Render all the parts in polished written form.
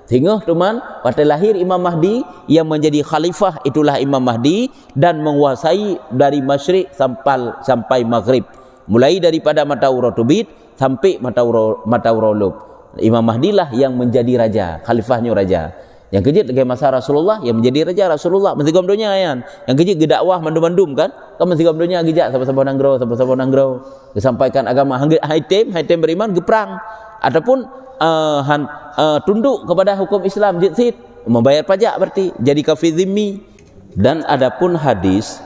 Sehingga teman, pada lahir Imam Mahdi yang menjadi khalifah, itulah Imam Mahdi, dan menguasai dari masyrik sampai maghrib, mulai daripada matahari terbit sampai matahari lub. Imam Mahdi lah yang menjadi raja, khalifahnya raja. Yang kejit lagi masa Rasulullah yang menjadi raja Rasulullah mesti gam dunia kan. Yang kejit gedakwah mandum-mandum kan mesti gam dunia gejak sama-sama nanggro disampaikan agama haitem beriman geprang ataupun tunduk kepada hukum Islam jitsit membayar pajak berarti jadi kafir zimmi. Dan adapun hadis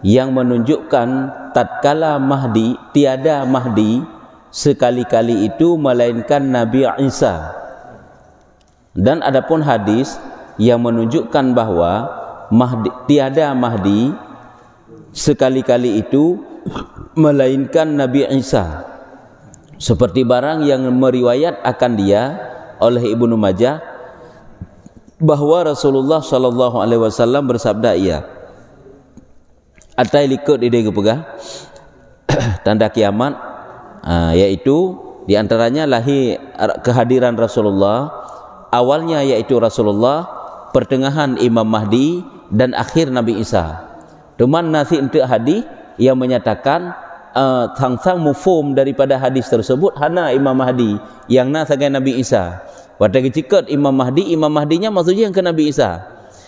yang menunjukkan tatkala Mahdi, tiada Mahdi sekali-kali itu melainkan Nabi Isa. Dan adapun hadis yang menunjukkan bahwa tiada Mahdi sekali-kali itu melainkan Nabi Isa, seperti barang yang meriwayat akan dia oleh Ibnu Majah bahwa Rasulullah sallallahu alaihi wasallam bersabda ia atai likut ide gepegah tanda kiamat, yaitu diantaranya lahir kehadiran Rasulullah, awalnya yaitu Rasulullah, pertengahan Imam Mahdi, dan akhir Nabi Isa. Cuman nasi untuk hadis yang menyatakan sang mufhum daripada hadis tersebut hana Imam Mahdi yang na sebagai Nabi Isa. Pada kecikat Imam Mahdinya maksudnya yang ke Nabi Isa.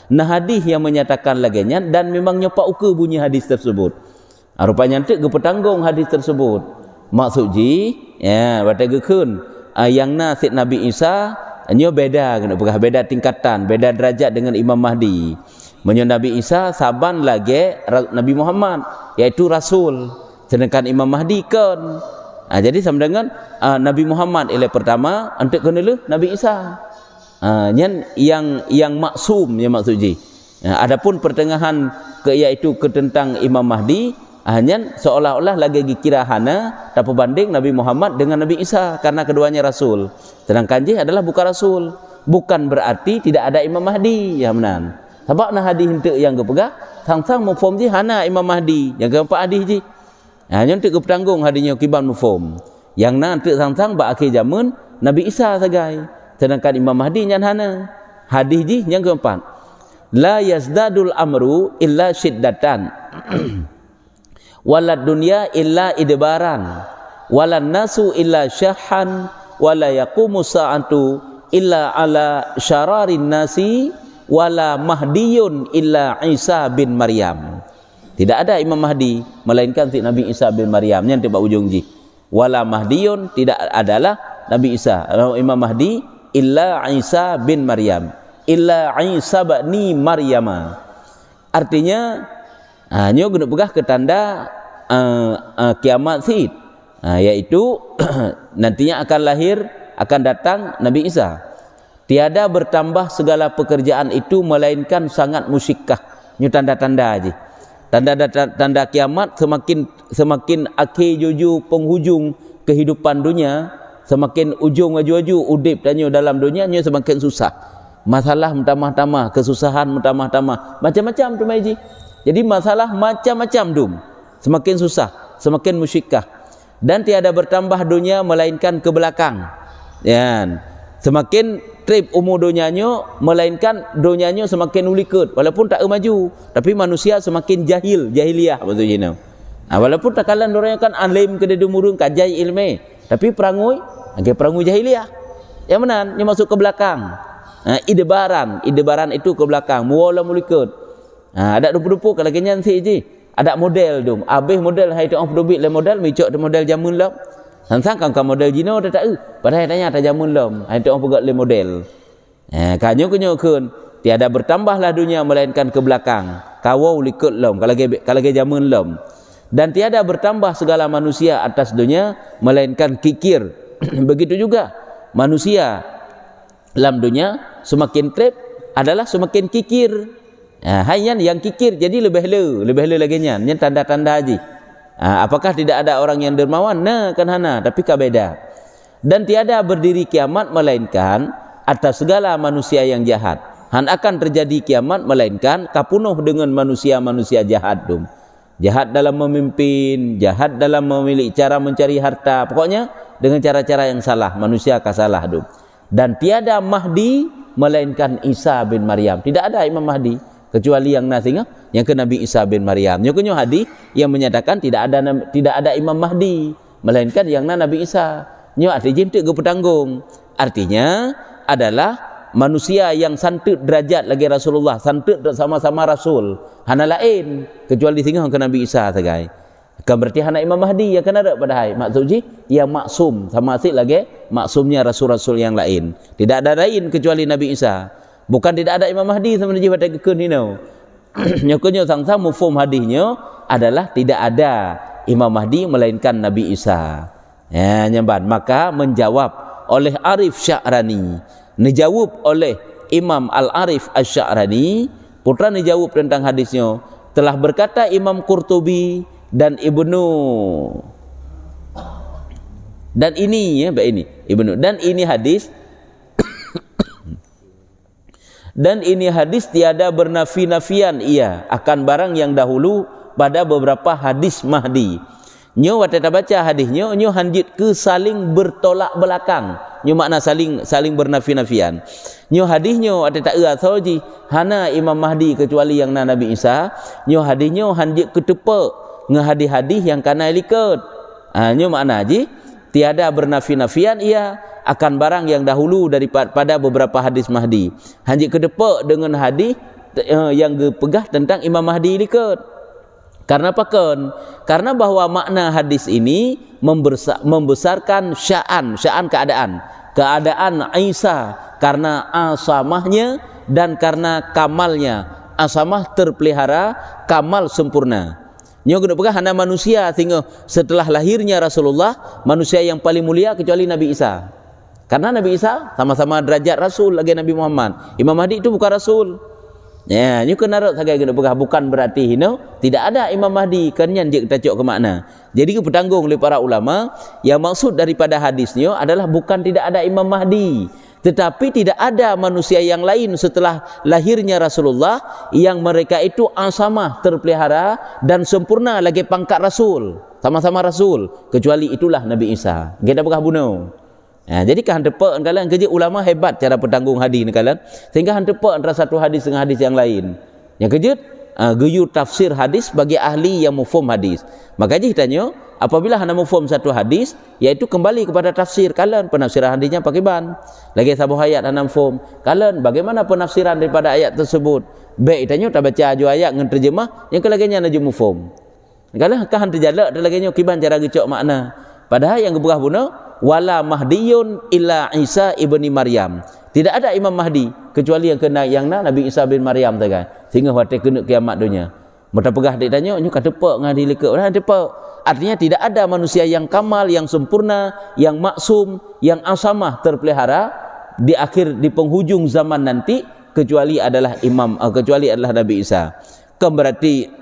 Nah hadis yang menyatakan laginya dan memang nyopak uke bunyi hadis tersebut. Rupanya nanti gepetanggung hadis tersebut. Maksudnya ya pada gekun yang na Sid Nabi Isa nyo beda kena beda tingkatan, beda derajat dengan Imam Mahdi. Menyo Nabi Isa saban lagi Nabi Muhammad yaitu rasul, sedangkan Imam Mahdi kan. Jadi sama dengan Nabi Muhammad ialah pertama, untuk kena Nabi Isa. Yang maksum yang maksudnya. Adapun pertengahan iaitu tentang Imam Mahdi hanya seolah-olah lagi dikira hana tak berbanding Nabi Muhammad dengan Nabi Isa karena keduanya rasul. Sedangkan dia adalah bukan rasul. Bukan berarti tidak ada Imam Mahdi. Ya benar. Sebab nah hadis untuk yang kepegah sang-sang mufhum ji hana Imam Mahdi. Yang keempat hadis ji. Hanya untuk kepetanggung hadisnya kiban mufhum. Yang nanti sang-sang ba akhir zaman Nabi Isa sagai. Sedangkan Imam Mahdi yang hana. Hadis ji yang keempat. La yazdadul amru illa syiddatan. Walad dunya illa idbaran, walan nasu illa syahan, wala yaqumu sa'atu illa ala syararin nasi, wala mahdiyun illa Isa bin Maryam. Tidak ada Imam Mahdi melainkan si Nabi Isa bin Maryam. Yang tiba ujung ji. Wala mahdiyun tidak adalah Nabi Isa. Imam Mahdi illa Isa bin Maryam. Illa Isa bani Maryama. Artinya nyo guna pegah ke tanda kiamat sid, yaitu nantinya akan lahir, akan datang Nabi Isa. Tiada bertambah segala pekerjaan itu melainkan sangat musikkah. Nyo tanda-tanda aja. Tanda kiamat semakin akhir juju penghujung kehidupan dunia, semakin ujung aju udip danyo dalam dunia nyo semakin susah. Masalah mentambah-tambah, kesusahan mentambah-tambah, macam-macam tu mai ji. Jadi masalah macam-macam dum. Semakin susah, semakin musyikah. Dan tiada bertambah dunia melainkan ke belakang. Ya. Semakin trip umur dunianya melainkan dunianya semakin ulikut walaupun tak maju, tapi manusia semakin jahiliyah maksudnya. Walaupun tak kalan orang kan alim ke dedumurun kajai ilmu, tapi perangui jahiliyah. Yang mana? Yang masuk ke belakang. Idebaran itu ke belakang, muwala mulikut. Ada rupa-rupa kalau kenyan si je. Ada model dum. Habis model hai tu orang pedobit le model, micok de model jamun lam. Sang kan model jino dah tak padahal tanya tak jamun lam. Hai tu orang pegat le model. Kanyo kun tiada bertambahlah dunia melainkan ke belakang. Kawau likut lam kalau ke jamun lam. Dan tiada bertambah segala manusia atas dunia melainkan kikir. Begitu juga manusia dalam dunia semakin trip adalah semakin kikir. Hanya yang kikir jadi lebih le lagi nya tanda-tanda haji. Apakah tidak ada orang yang dermawan? Nah kan hana, tapi kabeda. Dan tiada berdiri kiamat melainkan atas segala manusia yang jahat. Han akan terjadi kiamat melainkan kapunuh dengan manusia-manusia jahat dum. Jahat dalam memimpin, jahat dalam memilih cara mencari harta. Pokoknya dengan cara-cara yang salah, manusia akan salah dum. Dan tiada Mahdi melainkan Isa bin Maryam. Tidak ada Imam Mahdi kecuali yang yang ke Nabi Isa bin Maryam. Nyo hadis yang menyatakan tidak ada Imam Mahdi melainkan yang Nabi Isa. Nyo arti jim tu petanggung. Artinya adalah manusia yang santut derajat lagi Rasulullah, santut sama-sama Rasul. Hana lain kecuali tinggal ke Nabi Isa sagai. Kan berarti anak Imam Mahdi yang kena ada pada hai maksudnya yang maksum sama asyik lagi maksumnya rasul-rasul yang lain. Tidak ada lain kecuali Nabi Isa. Bukan tidak ada Imam Mahdi sebenarnya pada kekun ini. Nyokonyo sang-sang mufhum hadisnya adalah tidak ada Imam Mahdi melainkan Nabi Isa. Ya, nyamban. Maka menjawab oleh Arif Sya'rani, dijawab oleh Imam Al-Arif Asy-Sya'rani, putra dijawab tentang hadisnya. Telah berkata Imam Qurtubi dan Ibnu dan ini ya ini Ibnu dan ini hadis dan ini hadis tiada bernafi-nafian ia akan barang yang dahulu pada beberapa hadis Mahdi. Nyo watata baca hadisnya nyo hanjit ke saling bertolak belakang. Nyo makna saling bernafi-nafian. Nyo hadisnya ada tak soji hana Imam Mahdi kecuali yang Nabi Isa. Nyo hadisnya hanjit ke tepak ngehadis-hadis yang kana likut. Nyo makna haji tiada bernafi-nafian ia akan barang yang dahulu daripada beberapa hadis Mahdi. Hanjit kedepak dengan hadis yang pegah tentang Imam Mahdi likut. Karena apa kan? Karena bahwa makna hadis ini membesarkan sya'an keadaan Isa karena asamahnya dan karena kamalnya. Asamah terpelihara, kamal sempurna. Nyo kena pegang hana manusia sehingga setelah lahirnya Rasulullah manusia yang paling mulia kecuali Nabi Isa. Karena Nabi Isa sama-sama derajat Rasul lagi Nabi Muhammad. Imam Mahdi itu bukan Rasul. Ya, nyo kena rot sagai kena pegang bukan berarti tidak ada Imam Mahdi kenyan dia kita cok ke makna. Jadi petanggung oleh para ulama yang maksud daripada hadisnya adalah bukan tidak ada Imam Mahdi, tetapi tidak ada manusia yang lain setelah lahirnya Rasulullah yang mereka itu asamah terpelihara dan sempurna lagi pangkat Rasul, sama-sama Rasul, kecuali itulah Nabi Isa. Kita bekah bunuh. Jadi kan depak kalian kerja ulama hebat cara petanggung hadis ni kalian, sehingga han depak antara satu hadis dengan hadis yang lain. Yang kerja guyur tafsir hadis bagi ahli yang mufhum hadis. Makanya ditanya apabila hana mufhum satu hadis, iaitu kembali kepada tafsir kalian, penafsiran hadisnya pakai ban. Lagi sabuh ayat hana mufhum. Kalian bagaimana penafsiran daripada ayat tersebut? Baik tanya tak baca aju ayat dengan terjemah, yang kelaginya naju mufhum. Kalian kan terjalak dan laginya kiban cara gecok makna. Padahal yang keberah guna wala mahdiyun illa Isa ibni Maryam. Tidak ada Imam Mahdi kecuali yang kena yang Nabi Isa bin Maryam tu kan. Sehingga waktu kena kiamat dunia. Mata pegah dik tanya nyu kata tepak ngadi leka. Dah tepak. Artinya tidak ada manusia yang kamal, yang sempurna, yang maksum, yang asamah terpelihara di penghujung zaman nanti kecuali adalah Nabi Isa. Kan berarti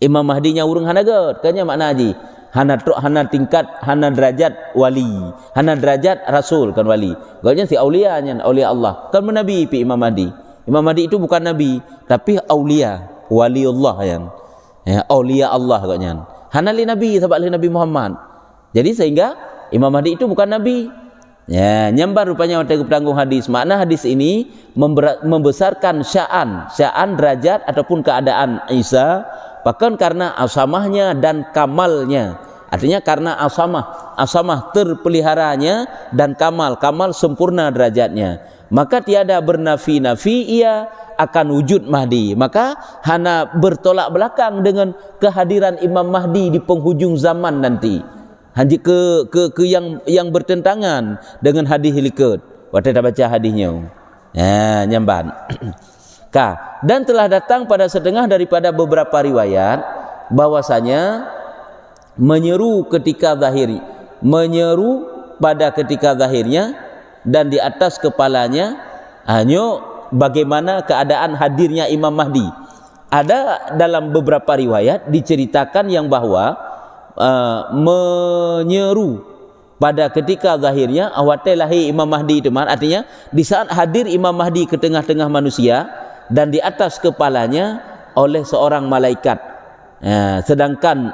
Imam Mahdinya urung hanagat. Kanya makna haji. Hana tingkat, hana derajat wali, hana derajat rasul kan wali. Gaknya si aulia Allah. Kan menabi pi Imam Mahdi. Imam Mahdi itu bukan nabi, tapi aulia, waliullah yang. Ya, aulia Allah gaknya. Hana li nabi sebab li Nabi Muhammad. Jadi sehingga Imam Mahdi itu bukan nabi. Ya, nyambar rupanya waktu petanggung hadis. Makna hadis ini membesarkan sya'an derajat ataupun keadaan Isa, bahkan karena asamahnya dan kamalnya. Artinya karena asamah terpeliharanya dan kamal sempurna derajatnya. Maka tiada bernafi-nafi ia akan wujud Mahdi. Maka hana bertolak belakang dengan kehadiran Imam Mahdi di penghujung zaman nanti. Hanya ke yang bertentangan dengan hadis likut. Waktu dah baca hadisnya. Ya, nyamban. Dan telah datang pada setengah daripada beberapa riwayat bahwasanya menyeru pada ketika zahirnya dan di atas kepalanya hanya bagaimana keadaan hadirnya Imam Mahdi. Ada dalam beberapa riwayat diceritakan yang bahwa menyeru pada ketika zahirnya awate lahir Imam Mahdi teman, artinya di saat hadir Imam Mahdi ke tengah-tengah manusia dan di atas kepalanya oleh seorang malaikat. Sedangkan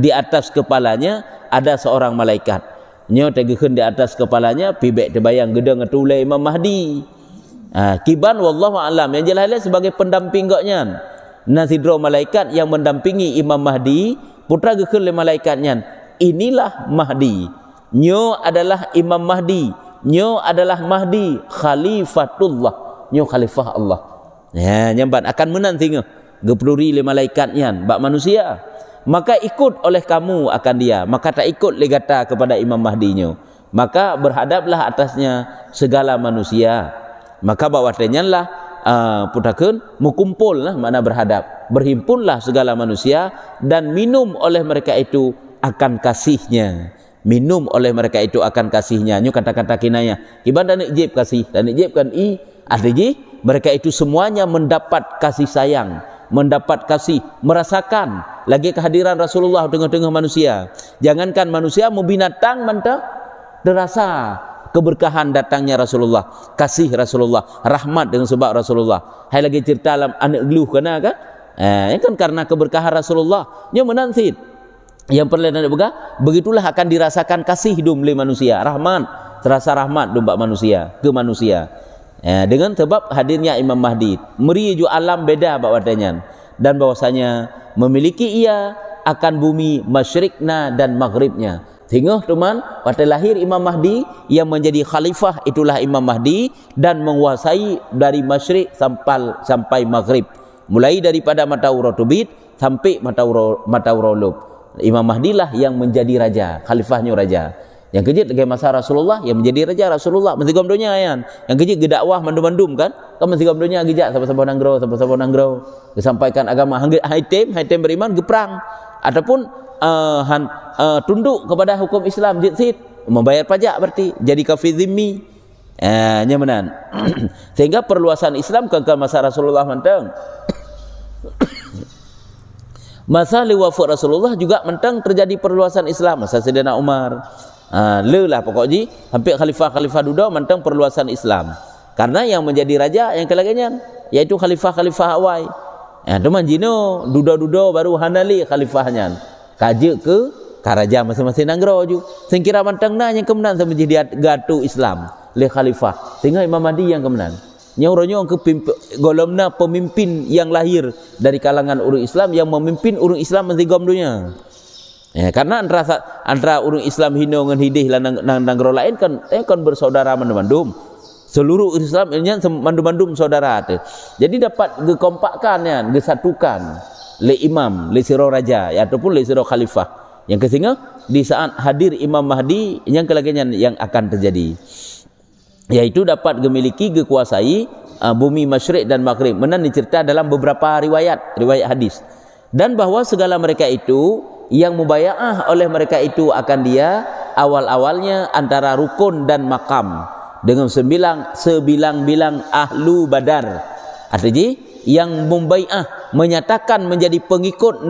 di atas kepalanya ada seorang malaikat. Nyo tegekeun di atas kepalanya pibek terbayang gedeng ngetulai Imam Mahdi. Kiban wallahu alam, yang jelas sebagai pendamping gaknya. Nasidro malaikat yang mendampingi Imam Mahdi, putra gekul malaikatnya. Inilah Mahdi. Nyo adalah Imam Mahdi. Nyo adalah Mahdi khalifatullah. Nyo khalifah Allah. Ya, nyambat akan menanti gepeluri le malaikatnya bak manusia. Maka ikut oleh kamu akan dia, maka tak ikut legata kepada Imam Mahdi nyo. Maka berhadaplah atasnya segala manusia. Maka bawatanya lah putakeun mukumpul lah, makna berhadap, berhimpunlah segala manusia dan minum oleh mereka itu akan kasihnya. Minum oleh mereka itu akan kasihnya. Nyo kata-kata kinaya. Iban dan ijib kasih dan ijib kan artinya mereka itu semuanya mendapat kasih sayang, mendapat kasih, merasakan lagi kehadiran Rasulullah tengah-tengah manusia. Jangankan manusia, mau binatang mantap derasa keberkahan datangnya Rasulullah, kasih Rasulullah, rahmat dengan sebab Rasulullah. Hai lagi cerita dalam anak geluh kena kan? Kan karena keberkahan Rasulullah. Nya menansit. Yang perlu nak buka, begitulah akan dirasakan kasih hidup oleh manusia, rahmat, terasa rahmat domba manusia ke manusia. Dengan sebab hadirnya Imam Mahdi, meriju alam beda bawadanya, dan bahwasanya memiliki ia akan bumi masyrikna dan maghribnya. Sehingga teman, pada lahir Imam Mahdi yang menjadi khalifah, itulah Imam Mahdi, dan menguasai dari masyrik sampai maghrib, mulai daripada matahari terbit sampai matahari lub. Imam Mahdi lah yang menjadi raja, khalifahnya raja. Yang kejit lagi masa Rasulullah yang menjadi raja Rasulullah mesti gamdonya kan. Yang kejit gedakwah mandum-mandum kan mesti gamdonya gejak sama-sama nanggro disampaikan agama haitem beriman geprang ataupun tunduk kepada hukum Islam jitsit membayar pajak berarti jadi kafir zimmi. Nyamanan. Sehingga perluasan Islam ke masa Rasulullah mentang. Masa wafat Rasulullah juga mentang terjadi perluasan Islam. Masa Sayyidina Umar, lelah pokoknya hampir khalifah duda mentang perluasan Islam. Karena yang menjadi raja yang kelaganya yaitu khalifah awal. Teman jino duda baru hanali khalifahnya. Kaje ke karaja masing-masing nanggro ju. Singkira mentang na yang kemenan sama jadi gatu Islam le khalifah. Sehingga Imam Mahdi yang kemenan. Nyauronyo ke golomna pemimpin yang lahir dari kalangan orang Islam yang memimpin orang Islam mesti gomdunya. Karena antara orang Islam hino dengan hidih lan nanggro lain kan bersaudara mandum-mandum. Seluruh Islam ini mandum-mandum saudara tu. Jadi dapat gekompakkan ya, gesatukan le imam, le siro raja ataupun le siro khalifah. Yang kesinga di saat hadir Imam Mahdi yang kelagian yang akan terjadi. Yaitu dapat memiliki kekuasai bumi masyrik dan maghrib. Menan dicerita dalam beberapa riwayat hadis. Dan bahwa segala mereka itu yang mubaya'ah oleh mereka itu akan dia awal-awalnya antara rukun dan makam dengan sebilang-bilang ahlu badar. Artinya yang mubaya'ah menyatakan menjadi pengikut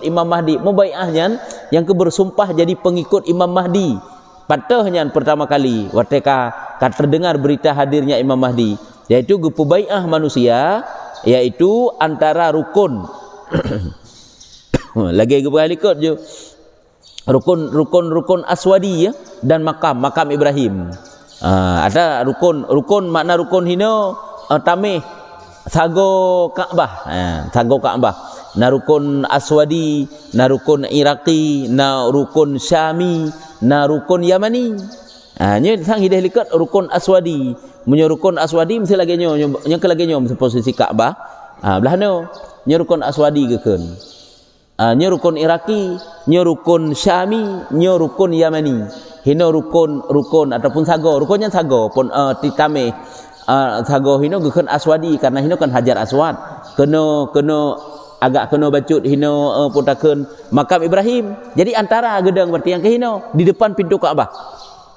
Imam Mahdi, mubaya'ahnya yang bersumpah jadi pengikut Imam Mahdi. Patahnya pertama kali ketika terdengar berita hadirnya Imam Mahdi, yaitu gepubai'ah manusia, yaitu antara rukun lagi gebalikot je rukun aswadi ya, dan makam Ibrahim. Ada rukun makna rukun hino tameh sago Ka'bah, na rukun aswadi, na rukun iraqi, na rukun syami, na rukun yamani. Nya sang hidah likat rukun aswadi. Munyo rukun aswadi mesti lagi nyo mesti posisi Ka'bah. Belah no nya rukun aswadi gekeun. Nya rukun iraqi, nya rukun syami, nya rukun yamani. Hino rukun ataupun sago, rukunnya sago pun titame sago hino gekeun aswadi karena hino kan hajar aswad. Kena agak kena bacut hino putakeun makam Ibrahim. Jadi antara gedang berarti yang ke hino di depan pintu Ka'bah.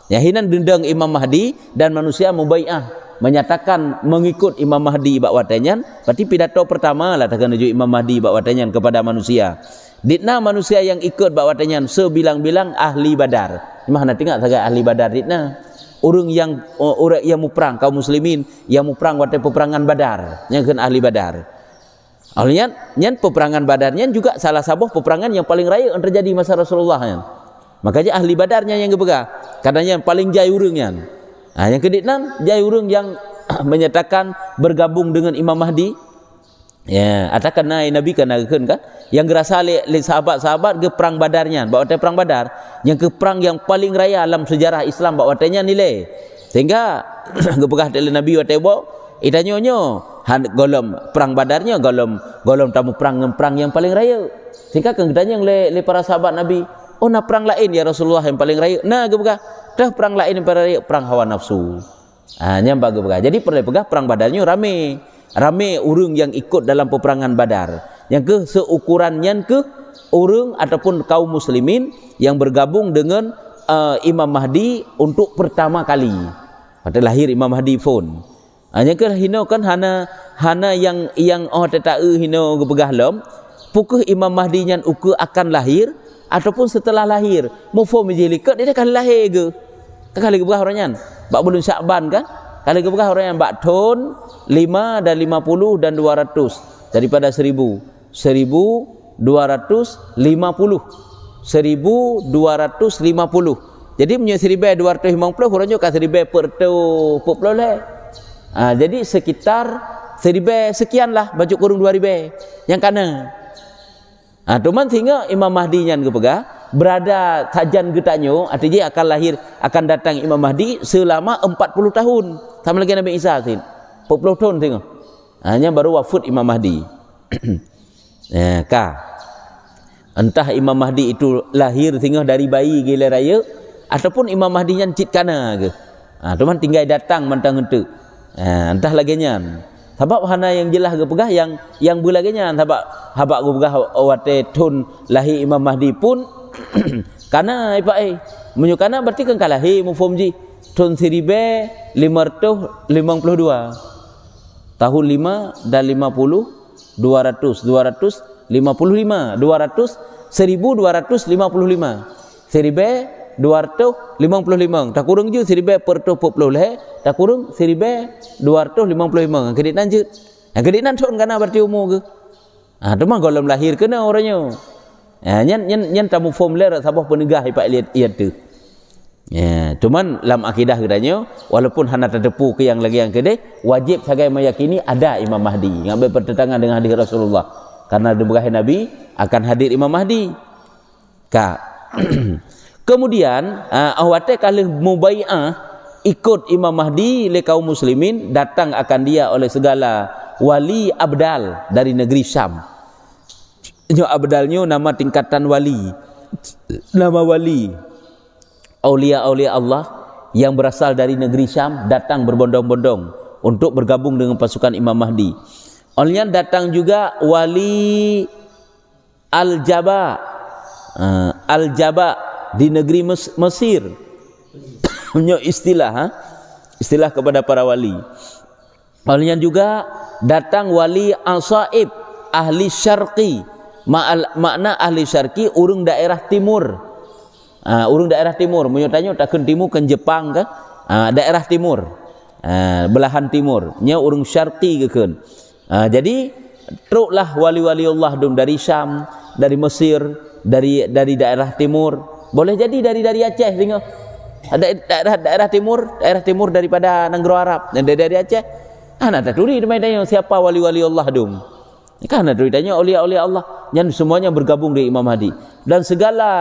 Ya hinan dendang Imam Mahdi dan manusia mubai'ah menyatakan mengikut Imam Mahdi bak watanyan. Berarti pidato pertama lah takkan nuju Imam Mahdi bak watanyan kepada manusia. Ditna manusia yang ikut bak watanyan sebilang-bilang ahli Badar. Mana tengok saja ahli Badar ditna. Orang yang muprang kaum muslimin yang muprang waktu peperangan Badar, yang kan ahli Badar. Alnya nyan peperangan Badarnya juga salah satu peperangan yang paling raya yang terjadi masa Rasulullah nyan. Makanya ahli Badarnya yang gebega. Katanya yang paling jai urang nyan. Yang keditnan jai urang yang menyatakan bergabung dengan Imam Mahdi. Ya, atakan Nabi kan yang gerasa le sahabat-sahabat ke perang Badarnya, bawa perang Badar, yang ke perang yang paling raya dalam sejarah Islam bawa tanya nilai. Sehingga gepegah tele Nabi wa tebo itanyonyo golom perang Badarnya golom tamu perang yang paling raya. Sehingga kan gedanya le para sahabat Nabi, oh na perang lain ya Rasulullah yang paling raya. Nah gepegah dah perang lain yang paling raya, perang hawa nafsu. Nyambah gepegah. Jadi perlu pegah perang Badarnya rame orang yang ikut dalam peperangan Badar. Yang ke seukurannya ke orang ataupun kaum muslimin yang bergabung dengan Imam Mahdi untuk pertama kali. Pada lahir Imam Mahdi pun. Hanya ke hino kan hana yang tetae hino gepegah lom. Pukul Imam Mahdi nyan uku akan lahir ataupun setelah lahir. Mufo menjelikat dia akan lahir ke. Kali gepegah orangnya. Bak bulan Syakban kan? Kali gepegah orang yang bak ton 5 dan 50 dan 200 daripada 1000 1250 jadi punya 1250 orangnya kan 1000 per le. Jadi sekitar 1000 sekian lah baju kurung 2000 yang kana. Cuman sehingga Imam Mahdi nyan gepegah berada sajan getanyo artinya akan datang Imam Mahdi selama 40 tahun sama lagi Nabi Isa sin 40 tahun tengok. Hanya baru wafat Imam Mahdi. Entah Imam Mahdi itu lahir sehingga dari bayi gila raya ataupun Imam Mahdi nyan cit kana ke. Cuman tinggal datang mantang henteu. Entah lagi nyan. Sebab hana yang jelas gepegah yang bulaginya sebab habak gepegah wate tun lahir Imam Mahdi pun karena menyukana berarti kan kalahi mufumji tun 1552 tahun 5 dan 50 200 1255 1255 tak kurang je 1000 per 20 leh tak kurang 1255 kedik lanjut kedik nanton kana berarti umur ke demang golem lahir kena orangnya nyen tamu formulir sabah penegah ipak lihat tu. Cuman dalam akidah gedanya walaupun hana terdepu ke yang lagi yang kedai wajib sebagai meyakini ada Imam Mahdi yang bertentangan dengan hadis Rasulullah karena diberahi Nabi akan hadir Imam Mahdi. Kemudian awate kalau mubai'ah ikut Imam Mahdi le kaum muslimin datang akan dia oleh segala wali abdal dari negeri Syam. Abdalnya nama tingkatan wali, nama wali aulia Allah yang berasal dari negeri Syam datang berbondong-bondong untuk bergabung dengan pasukan Imam Mahdi. Olehnya datang juga wali Al-Jaba di negeri Mesir. Punya istilah kepada para wali. Olehnya juga datang wali Al-Saib ahli syarqi. Makna ahli syarqi urung daerah timur. Urung daerah timur menyatanya takkan timur kan Jepang kan daerah timur belahan timur nya urung syarqi keun. Jadi teruklah wali-wali Allah dari Syam, dari Mesir, dari daerah timur, boleh jadi dari Aceh tengok ada daerah timur daripada negara Arab dan dari Aceh. Nak turi tanya siapa wali-wali Allah dum. Kan nak tanya aulia-aulia Allah yang semuanya bergabung di Imam Mahdi dan segala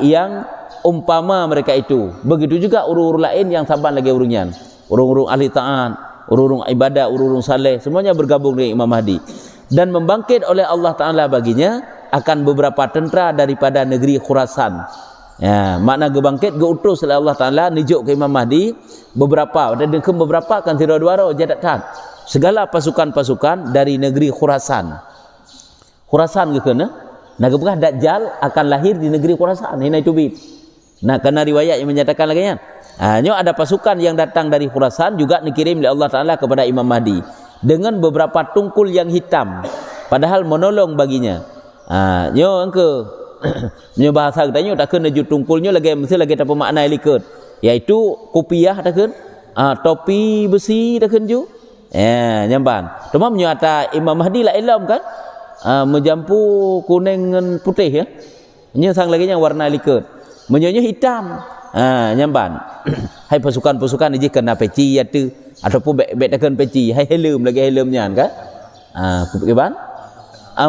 yang umpama mereka itu. Begitu juga urung-urung lain yang saban lagi urungnya. Urung-urung ahli taat, urung-urung ibadah, urung-urung saleh, semuanya bergabung dengan Imam Mahdi. Dan membangkit oleh Allah Ta'ala baginya akan beberapa tentera daripada negeri Khurasan. Makna gebangkit, geutus oleh Allah Ta'ala, nijuk ke Imam Mahdi, beberapa, dan beberapa akan tiru-duara, jadat segala pasukan-pasukan dari negeri Khurasan. Khurasan ke kena? Nah, kepekah Dajjal akan lahir di negeri Khurasan. Ini itu bid. Nah, karena riwayat yang menyatakan lagi kan. Ada pasukan yang datang dari Khurasan juga dikirim oleh Allah Ta'ala kepada Imam Mahdi dengan beberapa tungkul yang hitam padahal menolong baginya. Nyo bahasa katanya tak kena ju tungkulnya lagi mesti lagi tak makna likut yaitu kopiah tak kena topi besi tak kena ju nyamban. Cuma menyata Imam Mahdi lah ilmu kan menjampu kuning dengan putih ya. Nya sang lagi yang warna likut. Menyonya hitam. Nyamban. hai pasukan-pasukan ini kena peci ada ataupun baik tekan peci hai helm lagi helmnya kan ke ban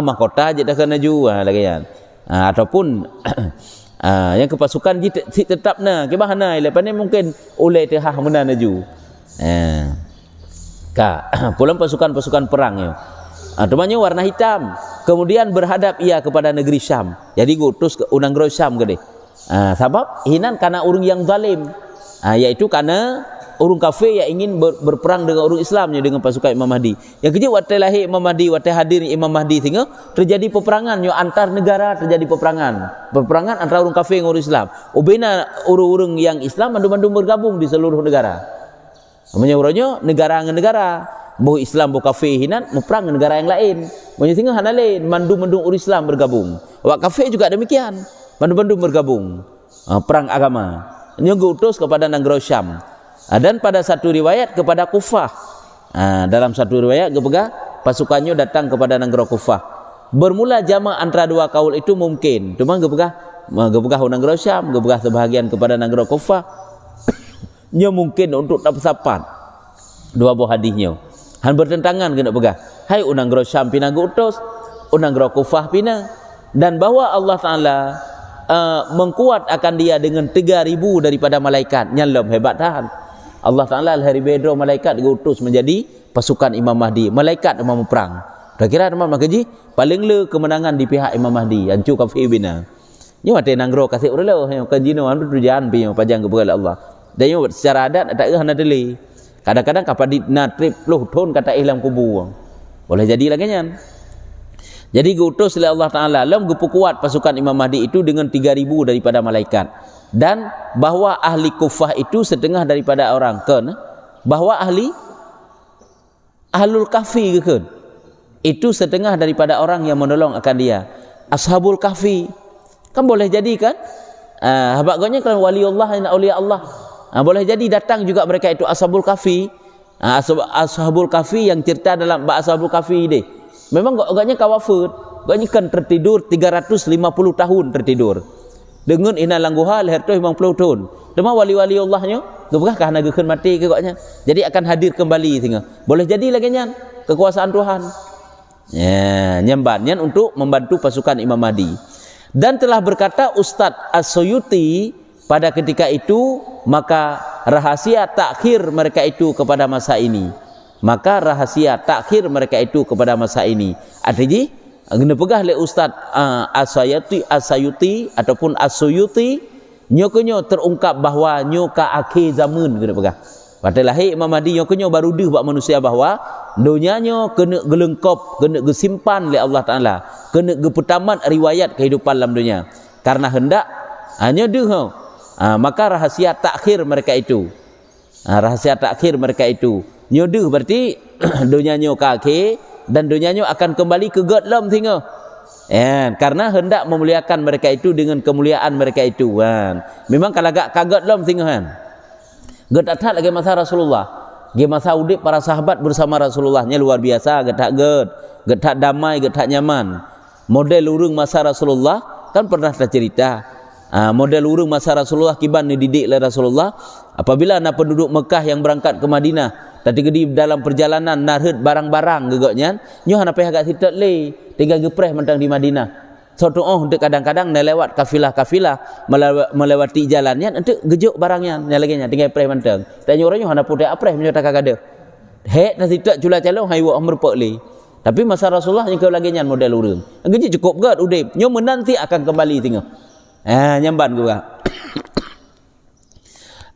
mahkota je dah kena jual lagi kan ataupun yang ke pasukan tetap na ke bahana lepas ni mungkin oleh tehah menan ju pulang pasukan-pasukan perang ya. Temannya warna hitam. Kemudian berhadap ia kepada negeri Syam. Jadi gutus ke unang negeri Syam gede. Sebab hinan karena orang yang zalim. Yaitu karena orang kafir yang ingin berperang dengan orang Islamnya dengan pasukan Imam Mahdi. Yang kejap waktu lahir Imam Mahdi, waktu hadir Imam Mahdi sehingga terjadi peperangan yo antar negara, terjadi peperangan antara orang kafir dengan orang Islam. Ubena orang-orang yang Islam mandu-mandu bergabung di seluruh negara. Namanya negara dengan negara. Boh Islam boh kafir hinan memperang dengan negara yang lain. Sehingga hana lain mandu-mandu orang Islam bergabung. Wak kafir juga demikian. Mandu-mandu bergabung. Perang agama. Ini diutus kepada negara Syam. Dan pada satu riwayat kepada Kufah. Dalam satu riwayat kepada pasukannya datang kepada negara Kufah. Bermula jama' antara dua kaul itu mungkin. Cuma gepegah negara Syam, gepegah sebahagian kepada negara Kufah. Nya mungkin untuk tak sapat dua buah hadisnya. Han bertentangan kena pegah. Hai unang negara Syam pina utus, unang negara Kufah pina, dan bahwa Allah Taala mengkuat akan dia dengan 3.000 daripada malaikat. Nyalam hebat tahan. Allah Taala hari bedro malaikat diutus menjadi pasukan Imam Mahdi. Malaikat memang perang. Kira-kira teman makaji paling le kemenangan di pihak Imam Mahdi. Ancu kafir bina. Nya mate nanggro kasih urelo yang kajino han tujuan pi pajang kepada Allah. Dan yang secara adat tak hana deli. Kadang-kadang kapal di na trip puluh ton kata ihlam kubur. Boleh jadi lagi nyan. Jadi diutus oleh Allah Taala lam gepu kuat pasukan Imam Mahdi itu dengan 3.000 daripada malaikat. Dan bahawa ahli Kufah itu setengah daripada orang kan. Bahawa ahlul kahfi kan. Itu setengah daripada orang yang menolong akan dia. Ashabul kahfi. Kan boleh jadi kan? Habaknya kalau waliullah dan aulia Allah. Boleh jadi datang juga mereka itu Ashabul Kahfi. Ashabul Kahfi yang cerita dalam Ashabul Kahfi ini. Memang agaknya kawafut. Agaknya kan tertidur 350 tahun tertidur. Dengan ina langguha leher tu 50 tahun. Dema wali-wali Allahnya, kebegah kah naga kan mati ke agaknya. Jadi akan hadir kembali sehingga. Boleh jadi lagi nyan kekuasaan Tuhan. Ya, nyambannya untuk membantu pasukan Imam Mahdi. Dan telah berkata Ustadz As-Suyuti pada ketika itu, maka rahasia takhir mereka itu kepada masa ini. Maka rahasia takhir mereka itu kepada masa ini. Artinya, guna pegah oleh Ustaz As-Sayuti ataupun As-Suyuti, nyokonyo terungkap bahawa nyoka akhir zaman guna pegah. Pada lahir Imam Mahdi nyokonyo baru dah buat manusia bahawa dunianya kena gelengkop, kena gesimpan oleh Allah Ta'ala, kena gepetamat riwayat kehidupan dalam dunia. Karena hendak hanya dah. Maka rahasia takhir mereka itu, rahasia takhir mereka itu nyoduh berarti dunianya kaki dan dunianya akan kembali ke Godlam tinggal karena hendak memuliakan mereka itu dengan kemuliaan mereka itu kan. Memang kalau agak kaget lam tinggal kan ged atat lagi masa Rasulullah ge masa udip para sahabat bersama Rasulullahnya luar biasa, ged tak damai, ged tak nyaman. Model urung masa Rasulullah kan pernah tercerita. Model urung masa Rasulullah kiban dididik oleh Rasulullah. Apabila nak penduduk Mekah yang berangkat ke Madinah, tadi di dalam perjalanan narhut barang-barang gegoknya, nyoh hana payah agak sitat le, tinggal gepreh mentang di Madinah. Suatu untuk kadang-kadang lewat kafilah-kafilah melewati jalannya, untuk gejuk barangnya, nyalaginya tinggal preh mentang. Dan orangnya hana putih apreh menyota kagada. Hek tak sitat cula calong hai wa merpek le. Tapi masa Rasulullah yang kau lagi nyan model urung. Gejuk cukup gad udip, nyoh menanti akan kembali tinggal. Nyamban gua.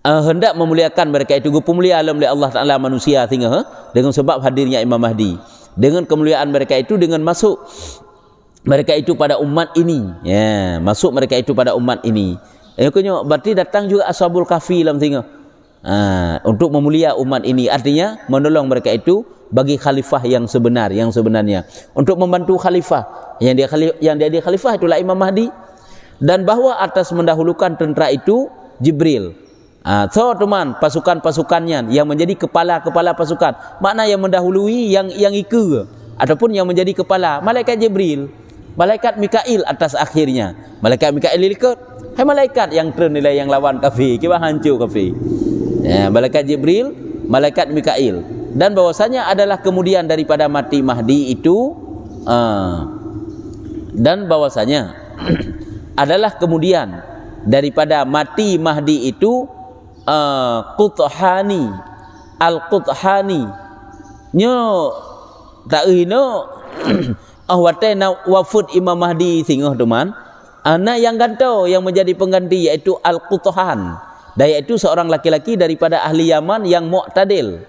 Hendak memuliakan mereka itu pemulia alam oleh Allah Taala manusia tinggal dengan sebab hadirnya Imam Mahdi. Dengan kemuliaan mereka itu dengan masuk mereka itu pada umat ini. Ya, masuk mereka itu pada umat ini. Berarti datang juga Ashabul Kahfi dalam tinggal. Untuk memulia umat ini, artinya menolong mereka itu bagi khalifah yang sebenar, yang sebenarnya. Untuk membantu khalifah yang dia khalifah itulah Imam Mahdi. Dan bahawa atas mendahulukan tentera itu Jibril. So teman, pasukan-pasukannya yang menjadi kepala-kepala pasukan. Makna yang mendahului yang ikut ataupun yang menjadi kepala malaikat Jibril, malaikat Mikail atas akhirnya. Malaikat Mikail ikut. Hai malaikat yang ternilai yang lawan kafir, kiba hancur kafir. Malaikat Jibril, malaikat Mikail. Dan bahwasanya adalah kemudian daripada mati Mahdi itu dan bahwasanya adalah kemudian daripada mati Mahdi itu Quthani Al-Quthani nyo tak ino ahwate na wafud Imam Mahdi singoh teman anak yang ganto yang menjadi pengganti yaitu Al-Quthan, dan yaitu seorang laki-laki daripada ahli Yaman yang mu'tadil,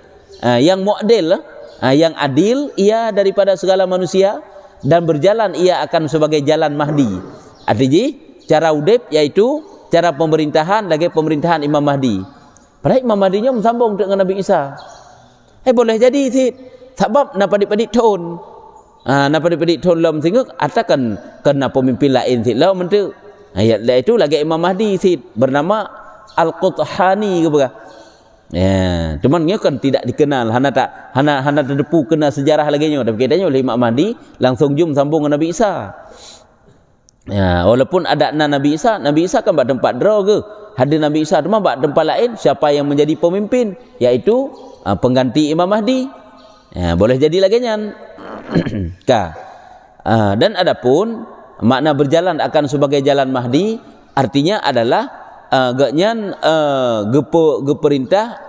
yang mu'dil, yang adil ia daripada segala manusia, dan berjalan ia akan sebagai jalan Mahdi. Artinya cara udip yaitu cara pemerintahan lagi pemerintahan Imam Mahdi. Padahal Imam Mahdi nya sambung dengan Nabi Isa. Boleh jadi sih sebab nak padik-padik ton. Nak padik-padik ton lam sehingga atakan kena pemimpin lain sih lam mentu. Ayat itu lagi Imam Mahdi sih bernama Al-Quthani ke berah. Ya, cuman nya kan tidak dikenal, hana terdepu kena sejarah lagi nya. Tapi katanya oleh Imam Mahdi langsung jum sambung dengan Nabi Isa. Ya, walaupun ada Nabi Isa kan buat tempat draw ke. Hadir Nabi Isa cuma buat tempat lain siapa yang menjadi pemimpin yaitu pengganti Imam Mahdi. Ya, boleh jadi lagi nyan. Dan adapun makna berjalan akan sebagai jalan Mahdi artinya adalah gaknyan geperintah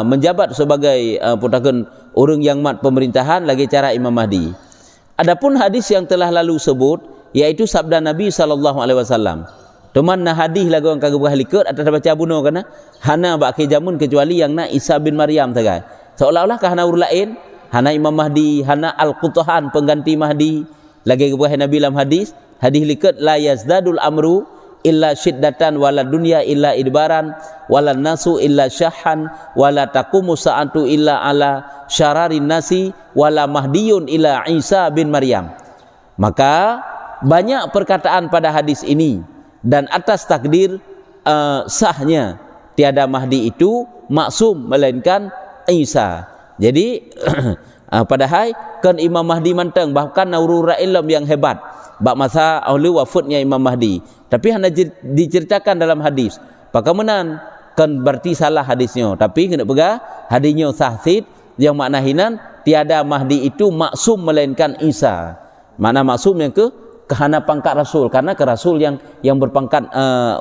menjabat sebagai putakan orang yang mat pemerintahan lagi cara Imam Mahdi. Adapun hadis yang telah lalu sebut yaitu sabda Nabi SAW. Teman na hadis lagu orang kagak berhalikat atau baca bunuh kana hana bak jamun kecuali yang na Isa bin Maryam tagai. Seolah-olah kahana urut lain, hana Imam Mahdi, hana Al-Quthan pengganti Mahdi. Lagi kebuah Nabi dalam hadis likat la yazdadul amru illa syiddatan wala dunya illa idbaran wala nasu illa syahhan wala taqumu sa'atu illa ala syararin nasi wala mahdiyun illa Isa bin Maryam. Maka banyak perkataan pada hadis ini dan atas takdir sahnya tiada Mahdi itu maksum melainkan Isa. Jadi padahal kan Imam Mahdi manteng bahkan naurura ilm yang hebat bak masa ahli wafatnya Imam Mahdi, tapi hanya diceritakan dalam hadis. Pakamenan kan berarti salah hadisnya, tapi kena pegah hadisnya sahih yang makna hinan tiada Mahdi itu maksum melainkan Isa. Makna maksum yang kehana pangkat rasul, karena ke rasul yang berpangkat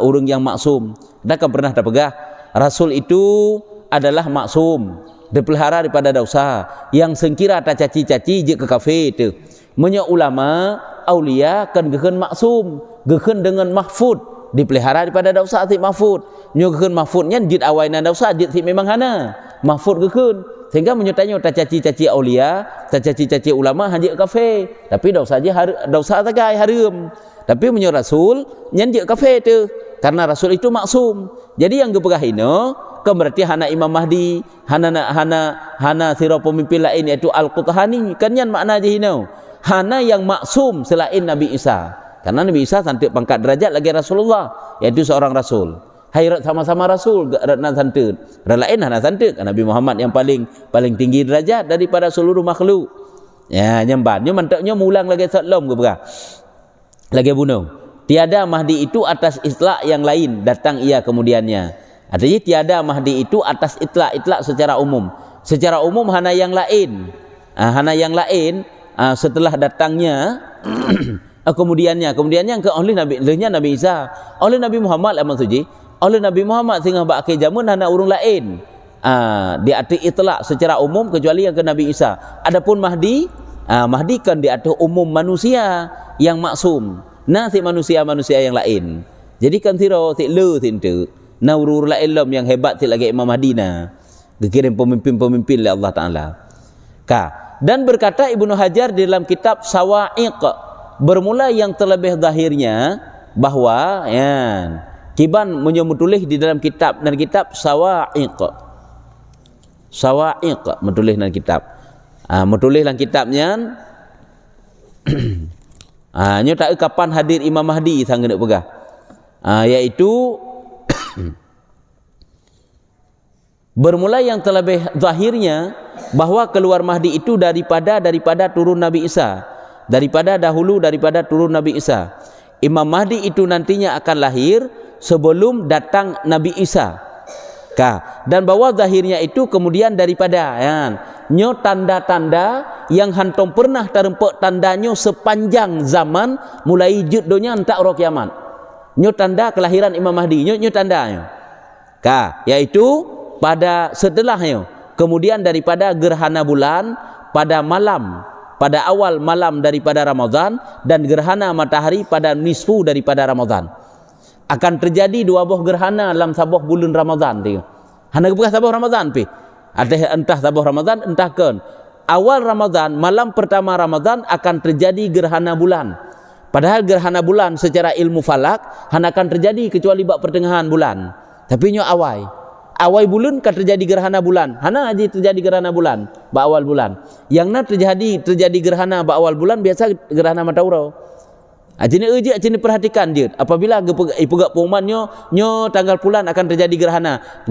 orang yang maksum. Dah kan pernah terpegah rasul itu adalah maksum, dipelihara daripada dosa, yang sengkira tak caci-caci je ke kafe itu. Menyak ulama aulia kan gehen maksum, gehen dengan mahfud, dipelihara daripada dosa si mahfud. Nyo gehen mahfudnya jid awainan dosa, jid si memang hana mahfud gehen. Sehingga menyertanya tak caci-caci aulia, tak caci-caci ulama hanya kafe. Tapi dosa je dosa tagai haram. Tapi menurut rasul nyanjik kafe tu karena rasul itu maksum. Jadi yang gepegah ino kan berarti hana Imam Mahdi, hana sira pemimpin lain iaitu Al-Quthani. Kan yang makna je ino. Hana yang maksum selain Nabi Isa. Karena Nabi Isa santik pangkat derajat lagi Rasulullah, iaitu seorang rasul. Hairat sama-sama rasul ratna santet. Orang lain hana santet. Nabi Muhammad yang paling tinggi derajat daripada seluruh makhluk. Ya, nyambannya mantaknya mulang lagi satlom ke berah. Lagi bunuh. Tiada Mahdi itu atas itlak yang lain datang ia kemudiannya. Artinya tiada Mahdi itu atas itlak secara umum. Secara umum hana yang lain. Hana yang lain setelah datangnya kemudiannya ke oleh Nabi Isa, oleh Nabi Muhammad amat suci. Oleh Nabi Muhammad sehingga akhir zaman hana urung lain diatur itlak secara umum kecuali yang ke Nabi Isa. Adapun Mahdi kan diatur umum manusia yang maksum, si manusia yang lain. Jadi kan siro si le sintu naurur la ilm yang hebat si lagi Imam Mahdi dikirim pemimpin oleh Allah Taala. Dan berkata Ibnu Hajar di dalam kitab Sawa'iq, bermula yang terlebih zahirnya bahwa Kiban menyebutulih di dalam kitab Sawa'iq menulis dalam kitab menulis dalam kitabnya nyo tak kapan hadir Imam Mahdi sang nak pegah yaitu bermula yang terlebih zahirnya bahwa keluar Mahdi itu daripada turun Nabi Isa, daripada turun Nabi Isa. Imam Mahdi itu nantinya akan lahir sebelum datang Nabi Isa. Dan bahwa zahirnya itu kemudian daripada nyo tanda-tanda yang hantom pernah terempak tandanya sepanjang zaman mulai juddonya entak ro kiamat. Nyo tanda kelahiran Imam Mahdi, nyo tandanya. Yaitu pada setelahnya, kemudian daripada gerhana bulan pada malam, pada awal malam daripada Ramadan, dan gerhana matahari pada nisfu daripada Ramadan. Akan terjadi dua buah gerhana dalam sabuh bulan Ramadan dia. Hana bukan sabuh Ramadan pi. Ada entah sabuh Ramadan entah kan. Awal Ramadan, malam pertama Ramadan akan terjadi gerhana bulan. Padahal gerhana bulan secara ilmu falak hana akan terjadi kecuali bak pertengahan bulan. Tapi nyo awal bulan kan terjadi gerhana bulan. Hana aja terjadi gerhana bulan bak awal bulan. Yang na terjadi gerhana bak awal bulan biasa gerhana matahari. Cini perhatikan dia. Apabila ipegak pengumuman nyo tanggal bulan akan terjadi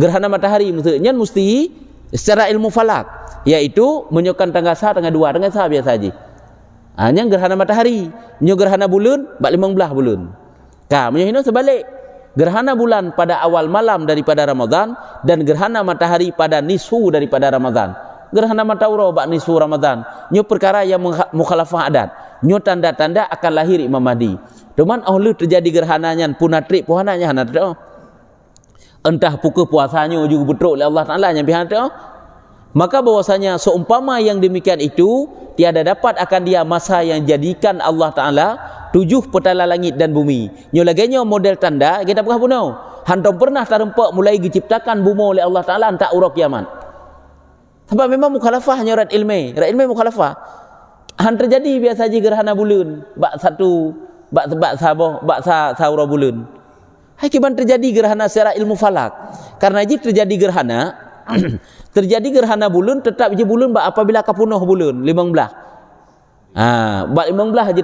gerhana matahari maksudnya mesti secara ilmu falak, yaitu menyokan tanggal sah, tanggal 2, tanggal sah biasa aja. Hanya gerhana matahari, nyo gerhana bulan bak 15 bulan. Menyo sebalik. Gerhana bulan pada awal malam daripada Ramadan dan gerhana matahari pada nisfu daripada Ramadan. Gerhana matahari bak nisfu Ramadan. Nyo perkara yang mukhalafah adat. Nyo tanda-tanda akan lahir Imam Mahdi. Cuman lu terjadi gerhananya punatrik puhananya hana tu. Entah pukul puasanya juga betul oleh Allah Taala yang pihak tu. Maka bahwasanya seumpama yang demikian itu tiada dapat akan dia masa yang jadikan Allah Taala 7 petala langit dan bumi. Nyo laganya model tanda kita pernah punau. Hantam pernah terempak mulai diciptakan bumi oleh Allah Taala entak urang kiamat. Sebab memang mukhalafah nyo rat ilmi mukhalafah. Han terjadi biasa je gerhana bulan bak saura bulan. Hai kiban terjadi gerhana secara ilmu falak. Karena je terjadi gerhana terjadi gerhana bulan tetap je bulan bak apabila kapunuh bulan 15. Bak 15 je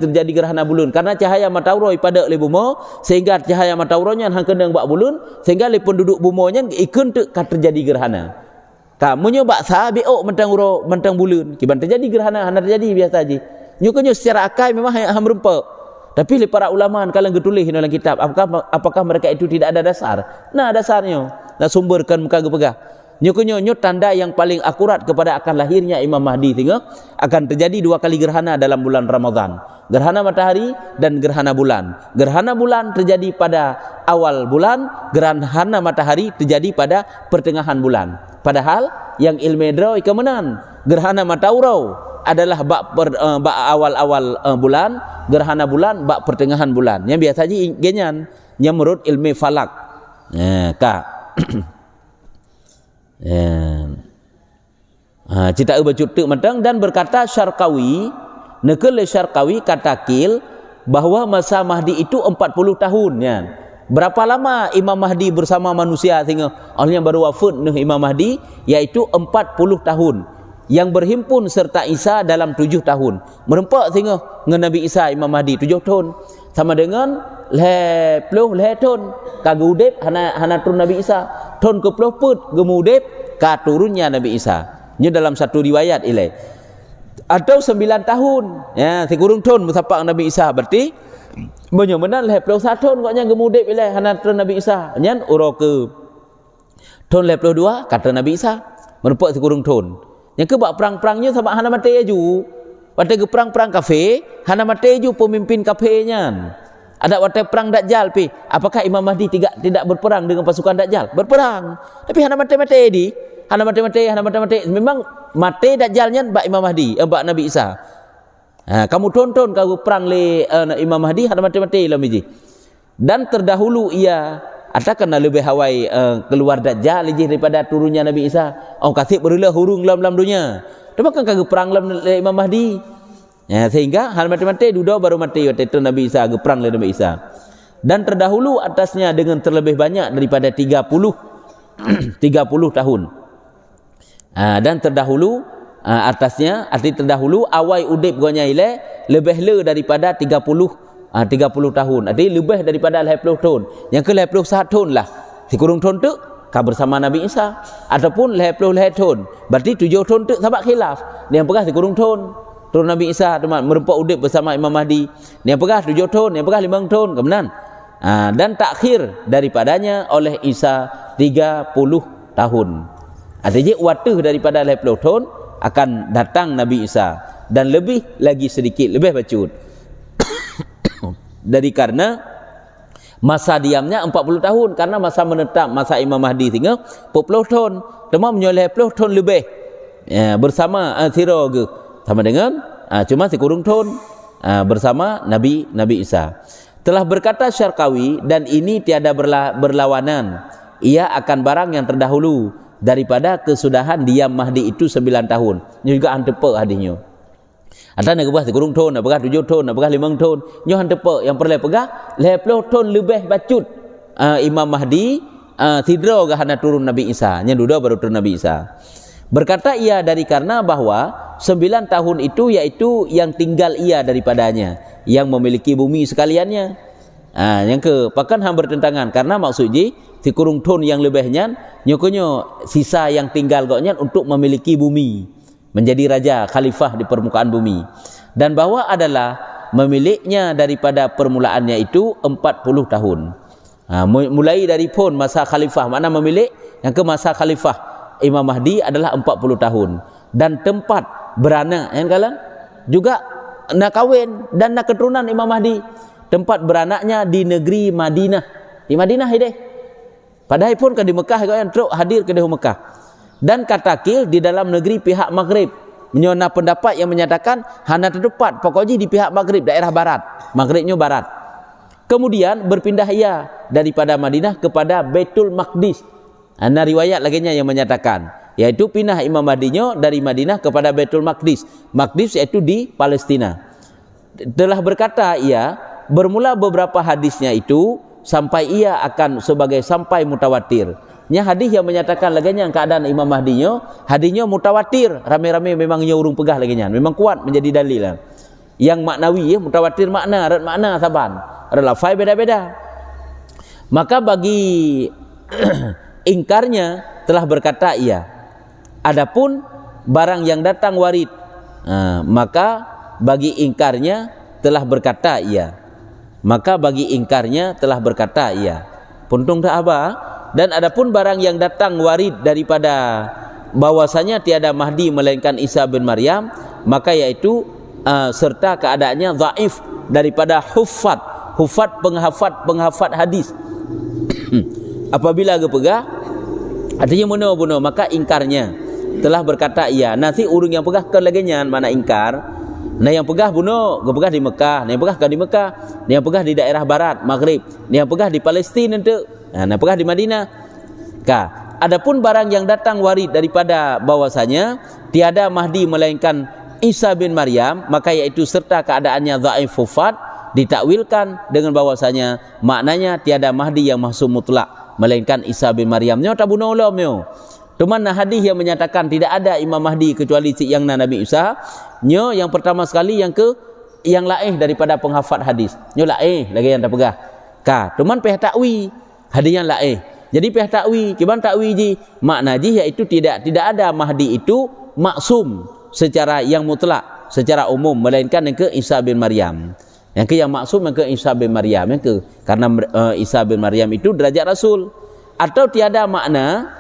terjadi gerhana bulan karena cahaya matahari pada oleh bumi sehingga cahaya mataharinya hang kendang bak bulan sehingga le penduduk buminya ikun terjadi gerhana. Kamu bak sah beok mentang bulan. Kiban terjadi gerhana hana terjadi biasa aja. Nyo secara akal memang hang merempak. Tapi para ulama kalau getulis dalam kitab apakah mereka itu tidak ada dasar? Nah dasarnya. Nah sumberkan muka gepegah. Nyo tanda yang paling akurat kepada akan lahirnya Imam Mahdi tengok akan terjadi 2 kali gerhana dalam bulan Ramadan. Gerhana matahari dan gerhana bulan. Gerhana bulan terjadi pada awal bulan, gerhana matahari terjadi pada pertengahan bulan. Padahal yang ilmu kemenan gerhana matahari adalah bak awal-awal bulan, gerhana bulan bak pertengahan bulan. Yang biasa aja genyan yang menurut ilmu falak. Cita bercutuk mentang dan berkata Syarqawi Nekele Syarqawi katakil bahwa masa Mahdi itu 40 tahun ya. Berapa lama Imam Mahdi bersama manusia sehingga olehnya baru wafat Imam Mahdi, yaitu 40 tahun yang berhimpun serta Isa dalam 7 tahun. Merempak sehingga dengan Nabi Isa Imam Mahdi 7 tahun sama dengan leh tahun kagudep hana turun Nabi Isa tahun ke put gemudep ka turunnya Nabi Isa. Ini dalam satu riwayat ilai atau 9 tahun ya sekurang tahun musapak Nabi Isa berarti menyemenan leh 21 tahun koknya gemudep ilai hana turun Nabi Isa nyan uro ke tahun 22 kata Nabi Isa merempak sekurang tahun yang ke bak perang-perangnya sama hana mati aju pada ke perang-perang kafe hana mati aju pemimpin kafenya ada waktu perang Dajjal pi apakah Imam Mahdi tidak berperang dengan pasukan Dajjal berperang tapi hana mati-mati di hana mati-mati memang mati Dajjalnya bak Imam Mahdi bak Nabi Isa. Kamu tonton kau perang le Imam Mahdi hana mati-mati lah miji dan terdahulu ia atakan lebih hawai keluar Dajjal daripada turunnya Nabi Isa. Kasih berulah hurung dalam dunia tapi kan kau perang le Imam Mahdi sehingga hal mati-mati duda baru mati waktu itu Nabi Isa perang le Nabi Isa dan terdahulu atasnya dengan terlebih banyak daripada 30 tahun. Dan terdahulu atasnya arti terdahulu awai udip gonya ile lebih le daripada 30 tahun arti lebih daripada 50 tahun yang ke 51 tahun lah sekurang tahun tu kau bersama Nabi Isa ataupun 50 tahun berarti 7 tahun tu sahabat khilaf yang pegah sekurang tahun turun Nabi Isa teman merempak udip bersama Imam Mahdi yang pegah 7 tahun yang pegah 5 tahun kemudian dan takhir daripadanya oleh Isa 30 tahun. Artinya waktu daripada 80 tahun akan datang Nabi Isa, dan lebih lagi sedikit, lebih bacut. Dari karena masa diamnya 40 tahun, karena masa menetap masa Imam Mahdi tinggal 40 tahun, cuma menyoleh 10 tahun lebih bersama Sirog sama dengan cuma sekurung tahun bersama Nabi Isa. Telah berkata Syarqawi, dan ini tiada berlawanan, ia akan barang yang terdahulu daripada kesudahan diam Mahdi itu 9 tahun. Ini juga antepe hadisnya. Ada nak pegah sekurung tahun, nak pegah 7 tahun, nak pegah 5 tahun. Nyo antepe yang perlu pegah 10 tahun lebih bacut Imam Mahdi tidra gahana turun Nabi Isa. Nya duda baru turun Nabi Isa. Berkata ia dari karena bahwa 9 tahun itu yaitu yang tinggal ia daripadanya, yang memiliki bumi sekaliannya. Yang ke pakan ham bertentangan, karena maksudnya si kurung ton yang lebihnya nyokonyo sisa yang tinggal goknya untuk memiliki bumi, menjadi raja khalifah di permukaan bumi, dan bahwa adalah memiliknya daripada permulaannya itu 40 tahun. Mulai dari pun masa khalifah, mana memilik yang ke masa khalifah Imam Mahdi adalah 40 tahun, dan tempat beranak yang kalang juga nak kawin dan nak keturunan Imam Mahdi. Tempat beranaknya di negeri Madinah, di Madinah ini. Padahal pun kan di Mekah kan teruk hadir ke Mekah. Dan katakil di dalam negeri pihak Maghrib. Menyona pendapat yang menyatakan hana terdepat pokoknya di pihak Maghrib, daerah barat. Maghribnya barat. Kemudian berpindah ia daripada Madinah kepada Baitul Maqdis. Ada riwayat laginya yang menyatakan, yaitu pindah Imam Mahdinya dari Madinah kepada Baitul Maqdis. Maqdis yaitu di Palestina. Telah berkata ia, bermula beberapa hadisnya itu sampai ia akan sebagai sampai mutawatir. Nya hadis yang menyatakan laginya keadaan Imam Mahdinya, hadisnya mutawatir, rame-rame memang nyorung pegah laginya, memang kuat menjadi dalil lah. Yang maknawi mutawatir makna, rat makna saban, ada lafaz beda-beda. Maka bagi ingkarnya telah berkata ia, adapun barang yang datang warid, maka bagi ingkarnya telah berkata ia. Maka bagi ingkarnya telah berkata ia. Puntung tak apa. Dan adapun barang yang datang warid daripada bahwasanya tiada Mahdi melainkan Isa bin Maryam, maka yaitu serta keadaannya dhaif daripada huffat penghafat hadis. Apabila gepegah artinya bunuh maka ingkarnya telah berkata ia. Nanti urung yang pegah ke laginya mana ingkar. Nah yang pegah bunuh, pegah di Mekah, nah yang pegah di Mekah, nah yang pegah di daerah barat, Maghrib, nah yang pegah di Palestina itu, nah pegah di Madinah. Adapun barang yang datang warid daripada bahwasanya tiada Mahdi melainkan Isa bin Maryam, maka yaitu serta keadaannya dhaif hufat, ditakwilkan dengan bahwasanya maknanya tiada Mahdi yang maksum mutlak melainkan Isa bin Maryam. Nyo tak bunuh ulam nyo. Cuman hadis yang menyatakan tidak ada Imam Mahdi kecuali si yang Nabi Isa. Nyo yang pertama sekali, yang lain daripada penghafat hadis. Nyo lain lagi yang tak pegah. Cuman pihak takwi hadis yang lain. Jadi pihak takwi, kiban takwi ji makna ji iaitu tidak ada Mahdi itu maksum secara yang mutlak, secara umum, melainkan yang ke Isa bin Maryam. Yang ke yang maksum yang ke Isa bin Maryam, yang ke karena Isa bin Maryam itu derajat Rasul. Atau tiada makna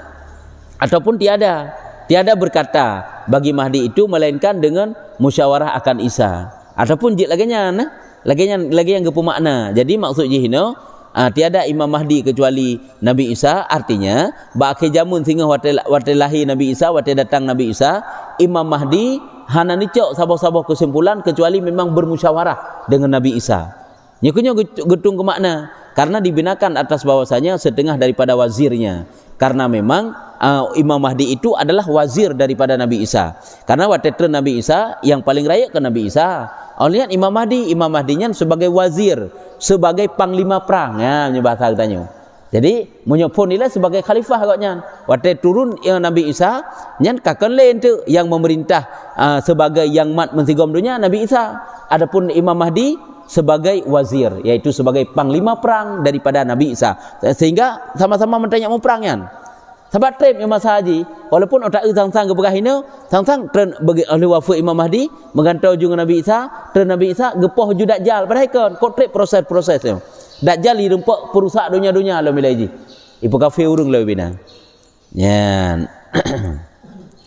ataupun tiada berkata bagi Mahdi itu melainkan dengan musyawarah akan Isa, ataupun jik lagi yang gepu makna. Jadi maksud jihino tiada Imam Mahdi kecuali Nabi Isa, artinya ba'akhir jamun sehingga wate lahir Nabi Isa, wate datang Nabi Isa, Imam Mahdi hana nicok sabah-sabah kesimpulan kecuali memang bermusyawarah dengan Nabi Isa. Nyakunya getung ke makna, karena dibinakan atas bahwasanya setengah daripada wazirnya. Karena memang Imam Mahdi itu adalah wazir daripada Nabi Isa. Karena waktu Nabi Isa yang paling raya ke Nabi Isa. Lihat Imam Mahdinya sebagai wazir, sebagai panglima perang. Ya, bahasa katanya. Jadi menyopon nilai sebagai khalifah agaknya. Waktu turun Nabi Isa, nyan kakan lain tu yang memerintah sebagai yang mat mentigom dunia Nabi Isa. Adapun Imam Mahdi sebagai wazir, yaitu sebagai panglima perang daripada Nabi Isa. Sehingga sama-sama mentanya mau perang kan. Sahabat trip yang masa haji, walaupun otak sang-sang ke pegah ini, sang-sang tren bagi oleh wafat Imam Mahdi mengantau juga Nabi Isa, tren Nabi Isa gepoh ju Dajjal. Padahal kau trip proses-proses tu. Dajjal irempak perusak dunia-dunia lo milai ji. Ipo kafe urung lo bina. Nyan.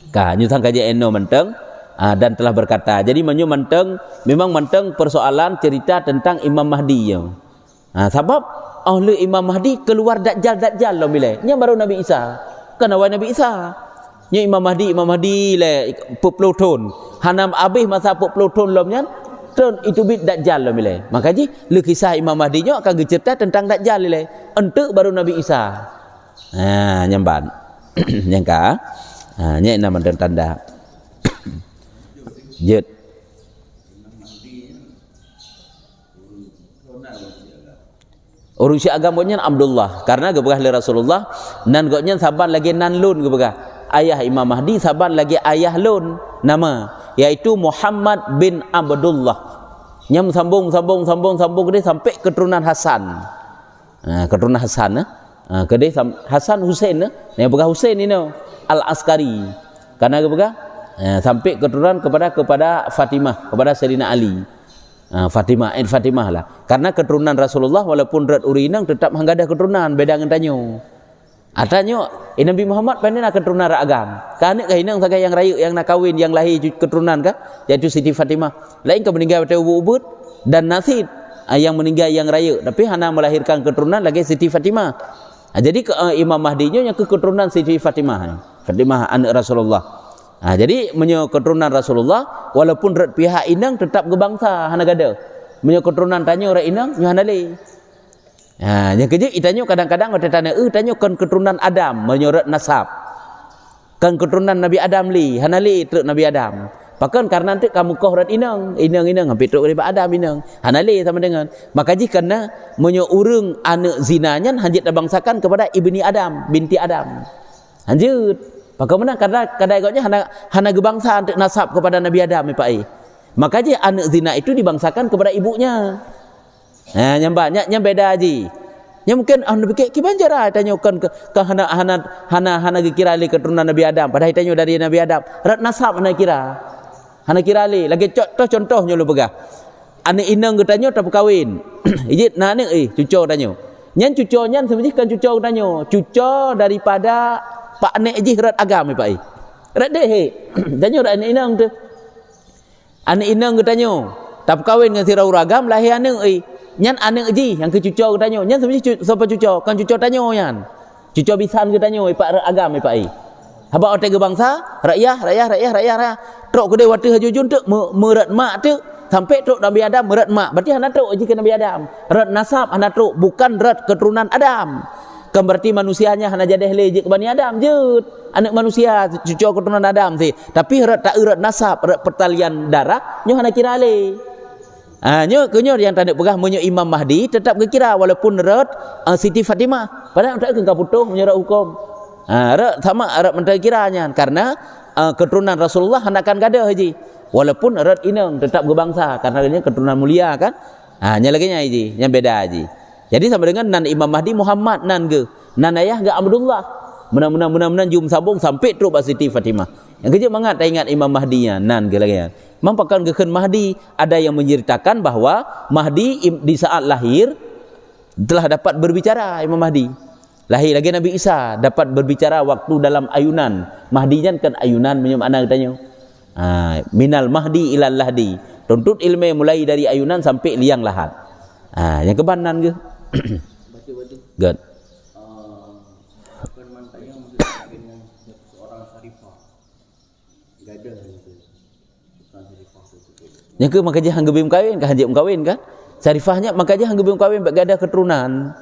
Ka nyutang kaji eno menteng dan telah berkata. Jadi menyu menteng memang menteng persoalan cerita tentang Imam Mahdi yo. Sebab oleh Imam Mahdi keluar Dajjal lo milai. Nya baru Nabi Isa. Kan awal Nabi Isa. Nya Imam Mahdi le peploton. Hanam abih masa peploton lo nyan. Ton itu bit Dajjal lo milai. Maka ji le kisah Imam Mahdi nyo akan cerita tentang Dajjal le. Entuk baru Nabi Isa. Nyamban. Nyangka. Nya nama dan tanda. Jet. Urung si agamanya Abdullah karena gebegah le Rasulullah nan goknya saban lagi nan lun gebegah. Ayah Imam Mahdi saban lagi ayah lun nama yaitu Muhammad bin Abdullah. Nyam sambung dia sampai keturunan Hasan. Keturunan Hasan kedai Hasan Husain yang begah Husain ini Al-Askari. Karena gebegah sampai keturunan kepada Fatimah, kepada Sayyidina Ali. Fatimah lah. Karena keturunan Rasulullah walaupun rat urinang tetap hanggadah keturunan beda dengan tanyo. Atanyo Nabi Muhammad panen keturunan ragam. Kan ka hinang saga yang rayu yang nak kawin yang lahir keturunan ka yaitu Siti Fatimah. Lain ka meninggal pada ubud dan Nasid yang meninggal yang rayu tapi hana melahirkan keturunan lagi Siti Fatimah. Jadi Imam Mahdi nya yang keturunan Siti Fatimah. Fatimah anak Rasulullah. Jadi menyo keturunan Rasulullah walaupun rat pihak inang tetap ke bangsa hana gada. Menyo keturunan tanyo rat inang nyo hana le. Yang kerja itanyo kadang-kadang ada tanya tanyo kan keturunan Adam menyo rat nasab. Kan keturunan Nabi Adam li hana le truk Nabi Adam. Bahkan karena nanti kamu kau rat inang hampir truk daripada Adam inang. Hana le sama dengan. Maka jika menyo urang anak zinanya hanjit bangsakan kepada ibni Adam, binti Adam. Hanjut. Bagaimana karena kadang-kadang hana gebangsa untuk nasab kepada Nabi Adam Pak. Maka je anak zina itu dibangsakan kepada ibunya. Nyambaknya beda aji. Nya mungkin Nabi ke banjara tanyakan ke hana kira li keturunan Nabi Adam padahal tanyo dari Nabi Adam. Rat nasab hana kira li. Lagi contohnya lu pegah. Anak inang ke tanyo tak berkahwin. Ijit anak cucu tanyo. Nyan cucunya sebenarnya kan cucu tanyo. Cucu daripada Pak Nek ji rat agam Pak. Rat deh. Tanyo rat anak inang tu. Anak inang ke tanyo. Tak berkahwin dengan si rau ragam lahir anak nyan anak ji yang ke cucu ke tanyo. Nyan sebenarnya siapa cucu? Kan cucu tanyo yan. Cucu bisan ke tanyo Pak rat agam Pak. Haba otak ke bangsa, rakyat. Trok ke dewa tu hajujun tu merat mak tu sampai trok Nabi Adam merat mak. Berarti hana trok ji ke Nabi Adam. Rat nasab hana trok bukan rat keturunan Adam. Kan berarti manusianya hana jadi le je ke Bani Adam jut. Anak manusia cucu keturunan Adam sih. Tapi rat nasab, rat pertalian darah nyo hana kira le. Nyo yang tanda pegah menyo Imam Mahdi tetap kira walaupun rat Siti Fatimah. Padahal tak ke putuh menyo hukum. Rat sama rat mentera kiranya karena keturunan Rasulullah hanakan gada haji. Walaupun rat inang tetap berbangsa karena dia keturunan mulia kan. Nya lagi nya haji, yang beda haji. Jadi sama dengan nan Imam Mahdi Muhammad nan ge. Nan ayah ge Abdullah. Mudah-mudahan jum sambung sampai terus Siti Fatimah. Yang kerja mangat tak ingat Imam Mahdi-nya nan ge lagi. Mampakan geken Mahdi ada yang menceritakan bahwa Mahdi di saat lahir telah dapat berbicara Imam Mahdi. Lahir lagi Nabi Isa dapat berbicara waktu dalam ayunan. Mahdi kan ayunan menyum anak tanya. Minal Mahdi ilal Lahdi. Tuntut ilmu mulai dari ayunan sampai liang lahat. Yang kebanan ke? Good. Yang ke makanya hanggebim kawin kan hanjim kawin kan? Sarifahnya makanya hanggebim kawin bak gadah keturunan.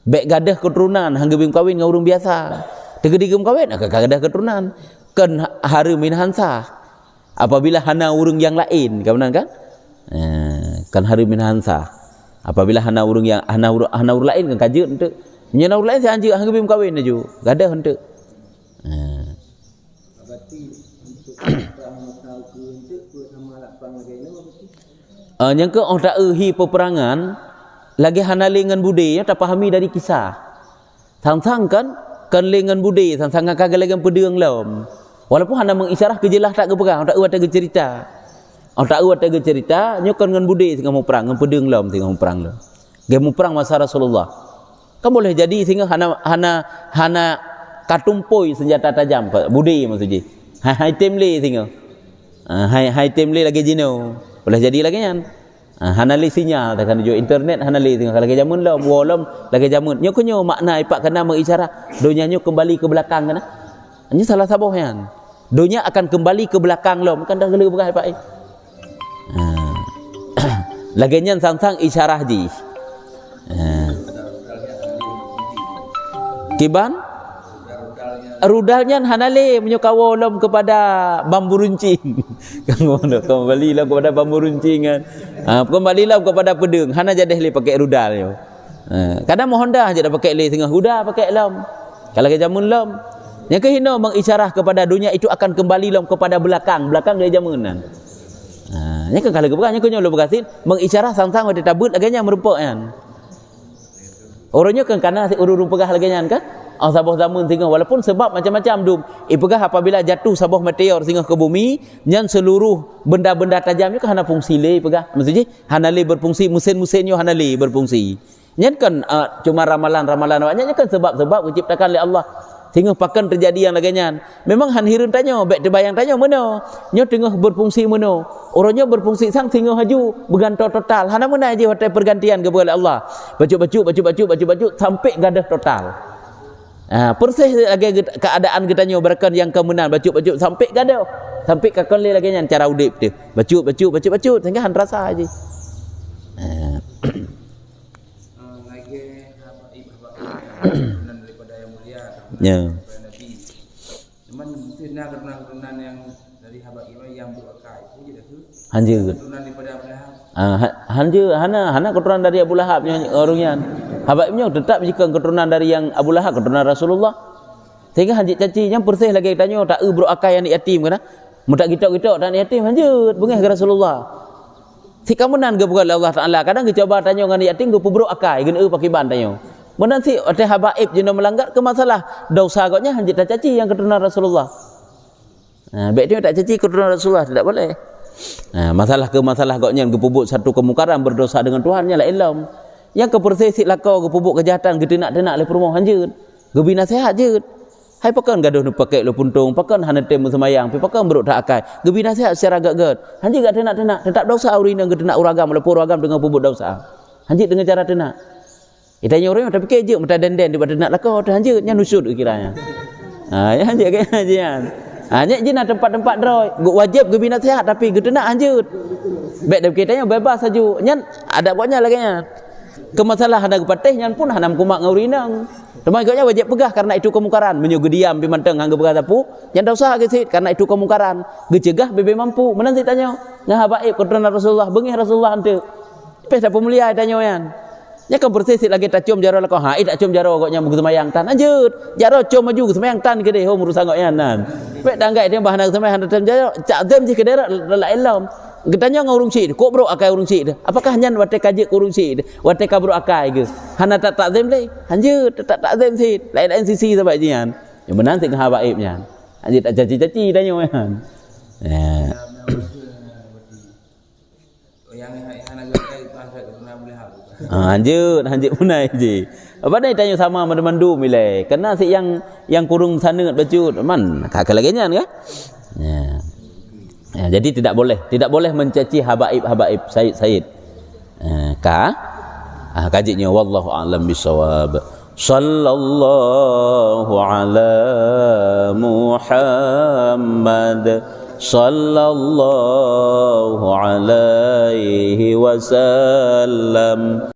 Bak gadah keturunan hanggebim kawin ngurung biasa. Tegedegem kawin agak gadah keturunan. Kan haru min hansah. Apabila hana urung yang lain, kawanan kan? Kan haru min hansah. Apabila hana urung yang hana urung lain kan kajut henteu. Nya urung lain saya anjeun hanggebim kawin aju. Gadah henteu. Berarti untuk yang ke orang tak hi peperangan lagi hana lengan budaya tak pahami dari kisah sang-sang kan lengan budaya sang-sang kagak lengan pedang lom walaupun hana mengisyarah kejelah tak ke perang tak ada cerita orang tak ada cerita nyokan dengan budaya tengah mau perang dengan pedang lom tengah mau perang lom Gemu perang masa Rasulullah. Kan boleh jadi sehingga hana katumpoi senjata tajam, budi maksudnya. Hai temle sehingga. Hai temle lagi jino. Boleh jadi lagi kan. Hana li sinyal takkan jo internet hana li sehingga lagi jamun lah wolom lagi jamun. Nyo kunyo makna ipak kena mengisyarat dunia nyo kembali ke belakang kana. Ini salah sabuh kan. Dunia akan kembali ke belakang lom kan dah gele berai pak. Lagi nyan sang-sang isyarah ji. Kiban rudalnya hanale menyukawolom kepada bambu runcing. Kembalilah kepada bambu runcingan. Kembalilah kepada pedang. Hana jadeh le pakai rudal yo. Kadang mohon dah je dah pakai le tengah huda pakai lom. Kalau ke jamun lom. Yang kehino mengisyarah kepada dunia itu akan kembali lom kepada belakang dari jamunan. Nya kan kalau kebukannya kunyo lo berkasin mengisyarah sang-sang ada tabut laganya merupak kan. Orangnya kan karena urung pegah lagi kan? Sabah zaman sehingga walaupun sebab macam-macam dum, pegah apabila jatuh sabah meteor sehingga ke bumi, nyan seluruh benda-benda tajam itu hana fungsi le pegah. Maksudnya hana le berfungsi, mesin-mesinnya hana le berfungsi. Nyan kan cuma ramalan-ramalan awaknya kan sebab-sebab diciptakan oleh Allah. Sehingga pakan terjadi yang lagian. Memang han hirun tanya, baik terbayang tanya mana? Nyo tengah berfungsi mana? Orangnya berfungsi sang sehingga haju bergantung total. Hana mana aja hotel pergantian kepada Allah. Baju sampai gadah total. Persis lagi keadaan kita nyo berakan yang kemenang baju sampai gadah. Sampai kakon le lagi cara udip dia. Baju sehingga han rasa aja. Ya. Cuman fitnah keturunan yang dari Habak yang berakal itu jadi Hanjir. keturunan daripada Abu Lahab. Hanjir hana keturunan dari Abu Lahab orangnya. Habaknya tetap jika keturunan dari yang Abu Lahab keturunan Rasulullah. Sehingga hanjir caci yang persih lagi tanya tak berakal yang yatim kana. Mudak kita tak yatim hanjir bengih ke Rasulullah. Si kamunan ke bukan Allah Taala. Kadang kita coba tanya dengan yatim ke pubro akai gena pakai ban tanya. Mana si ada habaib jenis melanggar ke masalah dosa agaknya hanjit tak caci yang keturunan Rasulullah. Baik dia tak caci keturunan Rasulullah tidak boleh. Masalah agaknya yang kepubuk satu kemungkaran berdosa dengan Tuhannya la ilam. Yang kepersesik lakau kepubuk kejahatan gedenak-denak le perumahan hanjit. Gebi nasihat je. Hai pakan gaduh nu pakai lu puntung, pakan hana tem semayang, pi pakan beruk tak akai. Gebi nasihat secara gagad. Hanjit gak denak-denak, tetap dosa urina gedenak uragam lepur uragam dengan pubuk dosa. Hanjit dengan cara denak. Itanya orang tapi kerja mata denden daripada nak lakau dah hanjut nya nusud kiranya. Ya hanjut ke hajian. Nya jina tempat-tempat droi, wajib ge bina sehat tapi ge nak hanjut. Baik dah kitanya bebas saju. Nya ada buatnya lagi nya. Kemasalah ada patih nyan pun hanam kumak ngaurinang. Teman agaknya wajib pegah karena itu kemungkaran. Menyo ge diam pi manteng hangga pegah sapu, nya dak usah ge sit karena itu kemungkaran. Ge cegah bebe mampu. Menan sit tanya. Nya habaib keturunan Rasulullah, bengih Rasulullah hante. Pes dah pemulia tanya yan. Nya kan bersih lah kita cium jaro lah kau tak cium jaro agaknya muka semayang tan anjut jaro cium maju semayang tan ke deh urus agaknya nan pek danggai dia bahan semayang tan jaro cak zem je ke daerah la elam getanya ngurung si kok bro akai urung si apakah nyan wate kaje urung si wate kabro akai ke hana tak zem le anjut tak zem si lain sisi sebab jian yang benar sing habaibnya anjut tak caci-caci tanya yan yang hana gakai pasal keturunan Abu Lahab. Hanjut punai je. Apa dah tanya sama mandu milai. Kena si yang kurung sana bacut man kakak lagi kan? Jadi tidak boleh mencaci habaib Said. Kajinya wallahu a'lam bisawab. Sallallahu ala Muhammad sallallahu alaihi wasallam.